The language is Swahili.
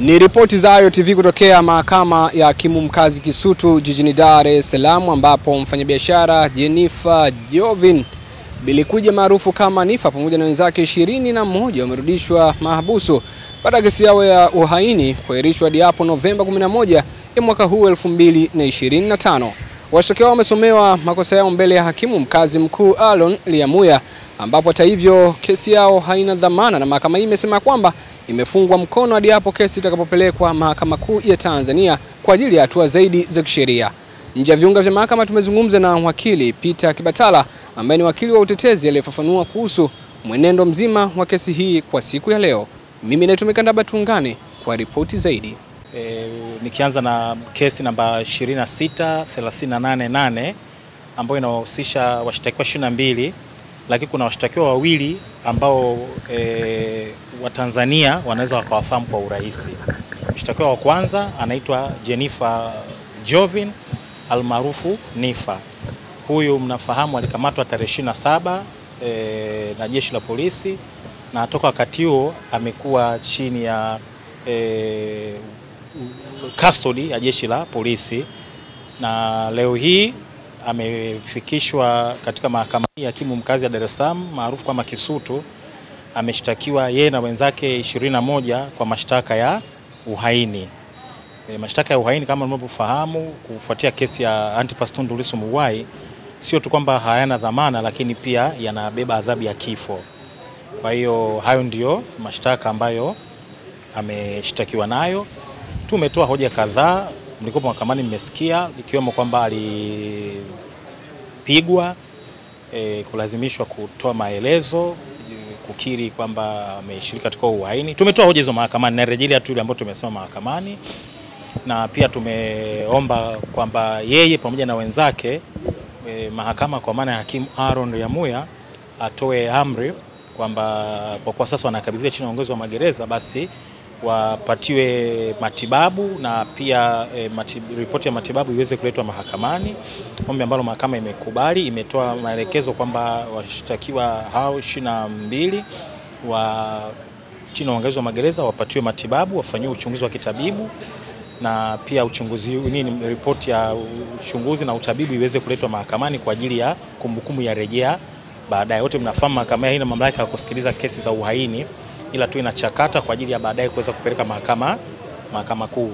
Ni ripoti za Ayo TV kutokea mahakama ya hakimu mkazi Kisutu jijini Dar es Salaam, ambapo mfanyabiashara Jennifer Jovin Bilikuja maarufu kama Nifa pamoja na wenzake 21 wamerudishwa mahabusu baada ya kesi yao ya uhaini kuahirishwa hadi hapo Novemba 11 ya mwaka huu 2025. Washtakiwa wamesomewa makosa yao mbele ya hakimu mkazi mkuu Aaron Lyamuya, ambapo hata hivyo kesi yao haina dhamana na mahakama hii imesema kwamba imefungwa mkono hadi hapo kesi itakapopelekwa Mahakama Kuu ya Tanzania kwa ajili ya hatua zaidi za kisheria. Nje ya viunga vya mahakama tumezungumza na wakili Peter Kibatala ambaye ni wakili wa utetezi aliyefafanua kuhusu mwenendo mzima wa kesi hii kwa siku ya leo. Mimi naitwa Mikandaba, tuungane kwa ripoti zaidi. Nikianza na kesi namba 26388 ambayo inahusisha washtakiwa 22, lakini kuna washtakiwa wawili ambao wa Tanzania wanaweza wakawafahamu kwa urahisi. Mshtakiwa wa kwanza anaitwa Jennifer Jovin almaarufu Nifa. Huyu mnafahamu alikamatwa tarehe 27 na jeshi la polisi, na toka wakati huo amekuwa chini ya custody ya jeshi la polisi, na leo hii amefikishwa katika mahakama ya hakimu mkazi ya Dar es Salaam maarufu kama Kisutu. Ameshtakiwa yeye na wenzake 21 kwa mashtaka ya uhaini. Mashtaka ya uhaini kama mnavyofahamu, kufuatia kesi ya Antipas Tundu Lissu Mughwai, sio tu kwamba hayana dhamana, lakini pia yanabeba adhabu ya kifo. Kwa hiyo hayo ndio mashtaka ambayo ameshtakiwa nayo. Tumetoa hoja kadhaa, mlikuwa mahakamani mmesikia, ikiwemo kwamba alipigwa, kulazimishwa kutoa maelezo, kukiri kwamba ameshiriki katika uhaini. Tumetoa hoja hizo mahakamani na rejelea tu ile ambayo tumesema mahakamani, na pia tumeomba kwamba yeye pamoja na wenzake mahakama kwa maana ya hakimu Aaron Lyamuya atoe amri kwamba kwa kuwa sasa wanakabidhiwa chini ya uongozi wa magereza, basi wapatiwe matibabu na pia ripoti ya matibabu iweze kuletwa mahakamani, ombi ambalo mahakama imekubali. Imetoa maelekezo kwamba washtakiwa hao 22 wa chini ya uongozi wa magereza wapatiwe matibabu, wafanyiwe uchunguzi wa kitabibu, na pia ripoti ya uchunguzi na utabibu iweze kuletwa mahakamani kwa ajili ya kumbukumbu ya rejea baadaye. Wote mnafahamu mahakama haina mamlaka ya kusikiliza kesi za uhaini, ila tu inachakata kwa ajili ya baadaye kuweza kupeleka mahakama kuu.